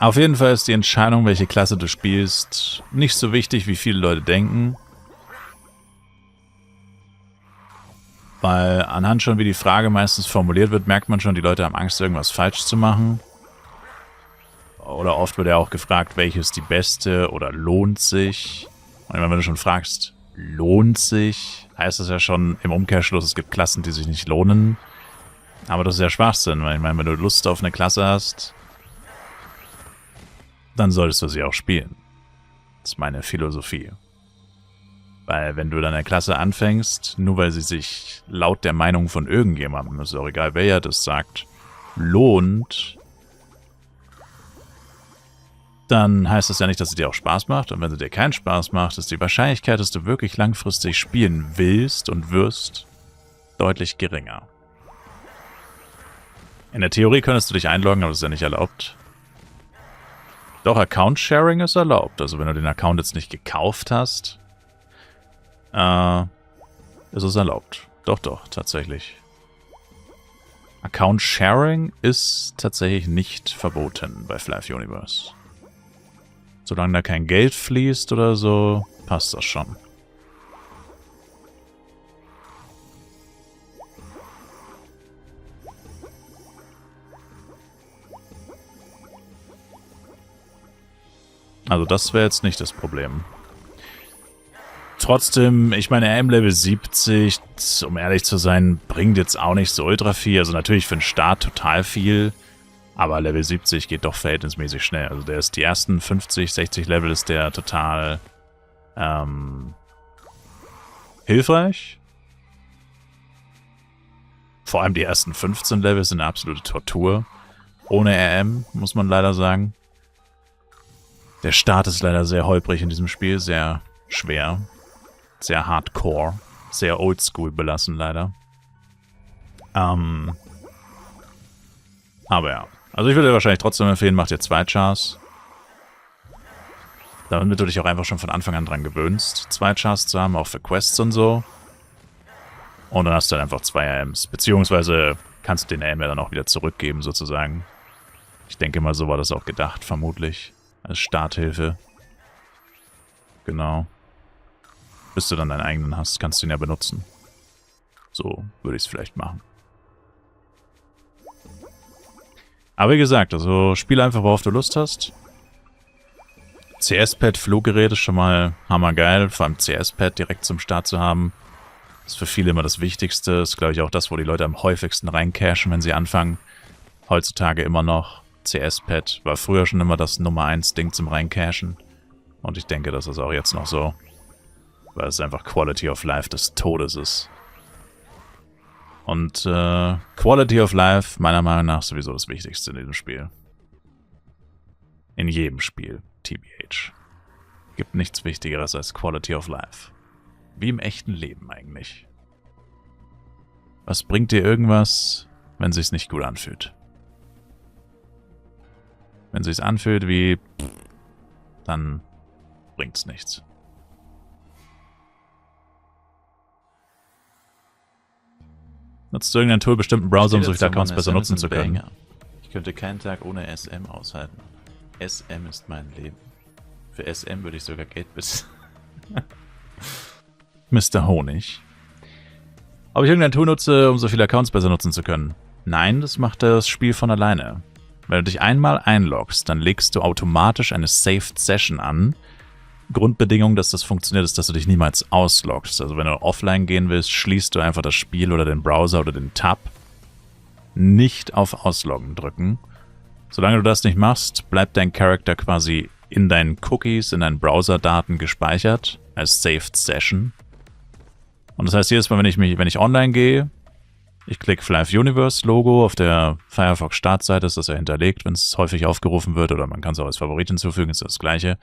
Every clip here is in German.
Auf jeden Fall ist die Entscheidung, welche Klasse du spielst, nicht so wichtig, wie viele Leute denken. Weil anhand schon, wie die Frage meistens formuliert wird, merkt man schon, die Leute haben Angst, irgendwas falsch zu machen. Oder oft wird ja auch gefragt, welche ist die beste oder lohnt sich. Und wenn du schon fragst, lohnt sich, heißt das ja schon im Umkehrschluss, es gibt Klassen, die sich nicht lohnen. Aber das ist ja Schwachsinn, weil ich meine, wenn du Lust auf eine Klasse hast, dann solltest du sie auch spielen. Das ist meine Philosophie. Weil wenn du dann eine Klasse anfängst, nur weil sie sich laut der Meinung von irgendjemandem, ist auch egal wer ja das sagt, lohnt, dann heißt das ja nicht, dass sie dir auch Spaß macht. Und wenn sie dir keinen Spaß macht, ist die Wahrscheinlichkeit, dass du wirklich langfristig spielen willst und wirst, deutlich geringer. In der Theorie könntest du dich einloggen, aber das ist ja nicht erlaubt. Doch, Account-Sharing ist erlaubt. Also wenn du den Account jetzt nicht gekauft hast, ist es erlaubt. Doch, doch, tatsächlich. Account-Sharing ist tatsächlich nicht verboten bei Flive Universe. Solange da kein Geld fließt oder so, passt das schon. Also das wäre jetzt nicht das Problem. Trotzdem, ich meine, AM Level 70, um ehrlich zu sein, bringt jetzt auch nicht so ultra viel. Also natürlich für den Start total viel, aber Level 70 geht doch verhältnismäßig schnell. Also der ist die ersten 50, 60 Level ist der total hilfreich. Vor allem die ersten 15 Level sind eine absolute Tortur. Ohne RM, muss man leider sagen. Der Start ist leider sehr holprig in diesem Spiel, sehr schwer. Sehr hardcore, sehr oldschool belassen leider. Aber ja. Also ich würde dir wahrscheinlich trotzdem empfehlen, mach dir 2 Chars. Damit du dich auch einfach schon von Anfang an dran gewöhnst, 2 Chars zu haben, auch für Quests und so. Und dann hast du dann einfach 2 AMs. Beziehungsweise kannst du den AM ja dann auch wieder zurückgeben, sozusagen. Ich denke mal, so war das auch gedacht, vermutlich. Als Starthilfe. Genau. Bis du dann deinen eigenen hast, kannst du ihn ja benutzen. So würde ich es vielleicht machen. Aber wie gesagt, also spiel einfach, worauf du Lust hast. CS-Pad, Fluggerät ist schon mal hammergeil. Vor allem CS-Pad direkt zum Start zu haben. Ist für viele immer das Wichtigste. Ist, glaube ich, auch das, wo die Leute am häufigsten reincashen, wenn sie anfangen. Heutzutage immer noch. CS-Pad war früher schon immer das Nummer 1 Ding zum reincashen. Und ich denke, das ist auch jetzt noch so. Weil es einfach Quality of Life des Todes ist. Und Quality of Life, meiner Meinung nach, sowieso das Wichtigste in diesem Spiel. In jedem Spiel, TBH. Gibt nichts Wichtigeres als Quality of Life. Wie im echten Leben eigentlich. Was bringt dir irgendwas, wenn es sich nicht gut anfühlt? Wenn es sich anfühlt wie, dann bringt's nichts. Nutzt du irgendein Tool, bestimmten Browser, um solche Accounts besser nutzen zu können? Ich könnte keinen Tag ohne SM aushalten. SM ist mein Leben. Für SM würde ich sogar Geld besitzen. Mr. Honig. Ob ich irgendein Tool nutze, um so viele Accounts besser nutzen zu können? Nein, das macht das Spiel von alleine. Wenn du dich einmal einloggst, dann legst du automatisch eine Saved Session an. Grundbedingung, dass das funktioniert, ist, dass du dich niemals ausloggst. Also wenn du offline gehen willst, schließt du einfach das Spiel oder den Browser oder den Tab. Nicht auf Ausloggen drücken. Solange du das nicht machst, bleibt dein Charakter quasi in deinen Cookies, in deinen Browser-Daten gespeichert, als Saved Session. Und das heißt, jedes Mal, wenn ich online gehe, ich klicke Flive Universe Logo, auf der Firefox Startseite ist das ja hinterlegt, wenn es häufig aufgerufen wird, oder man kann es auch als Favorit hinzufügen, ist das gleiche.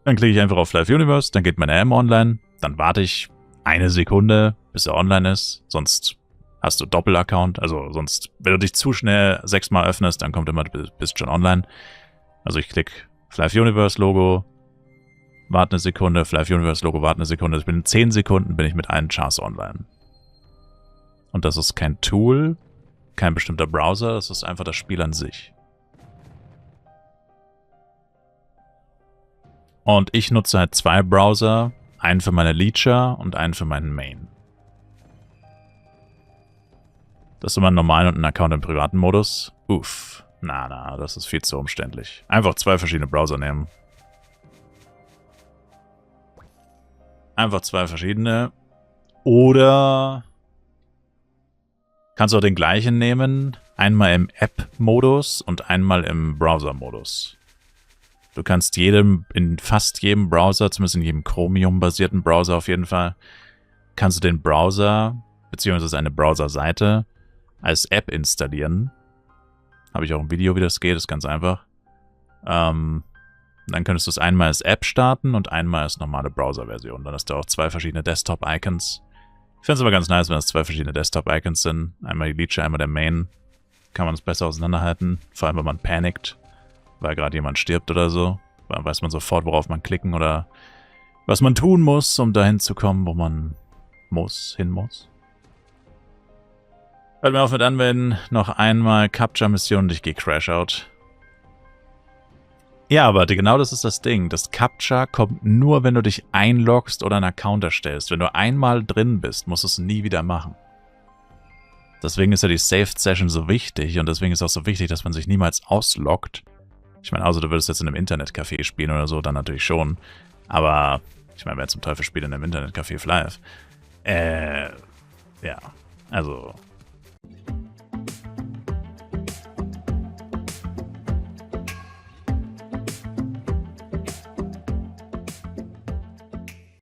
Dann klicke ich einfach auf Flive Universe, dann geht meine AM online, dann warte ich 1 Sekunde, bis er online ist, sonst hast du Doppel-Account, also sonst, wenn du dich zu schnell 6-mal öffnest, dann kommt immer, du bist schon online. Also ich klicke Flive Universe Logo, warte 1 Sekunde, Flive Universe Logo, warte 1 Sekunde, in 10 Sekunden bin ich mit allen Chars online. Und das ist kein Tool, kein bestimmter Browser, das ist einfach das Spiel an sich. Und ich nutze halt 2 Browser. Einen für meine Leecher und einen für meinen Main. Das ist immer ein normalen und ein Account im privaten Modus. Uff. Na, das ist viel zu umständlich. Einfach 2 verschiedene Browser nehmen. Einfach 2 verschiedene. Oder kannst du auch den gleichen nehmen. Einmal im App-Modus und einmal im Browser-Modus. Du kannst in fast jedem Browser, zumindest in jedem Chromium-basierten Browser auf jeden Fall, kannst du den Browser, beziehungsweise eine Browser-Seite, als App installieren. Habe ich auch ein Video, wie das geht, ist ganz einfach. Dann könntest du es einmal als App starten und einmal als normale Browser-Version. Dann hast du auch 2 verschiedene Desktop-Icons. Ich finde es aber ganz nice, wenn es 2 verschiedene Desktop-Icons sind. Einmal die Leecher, einmal der Main. Kann man es besser auseinanderhalten. Vor allem, wenn man panikt, weil gerade jemand stirbt oder so. Dann weiß man sofort, worauf man klicken oder was man tun muss, um dahin zu kommen, wo man hin muss. Hört mir auf mit Anwenden. Noch einmal Captcha-Mission und ich gehe Crash-Out. Ja, aber genau das ist das Ding. Das Captcha kommt nur, wenn du dich einloggst oder einen Account erstellst. Wenn du einmal drin bist, musst du es nie wieder machen. Deswegen ist ja die Saved Session so wichtig und deswegen ist auch so wichtig, dass man sich niemals ausloggt. Ich meine, also du würdest jetzt in einem Internetcafé spielen oder so, dann natürlich schon. Aber, ich meine, wer zum Teufel spielt in einem Internetcafé live? Ja, also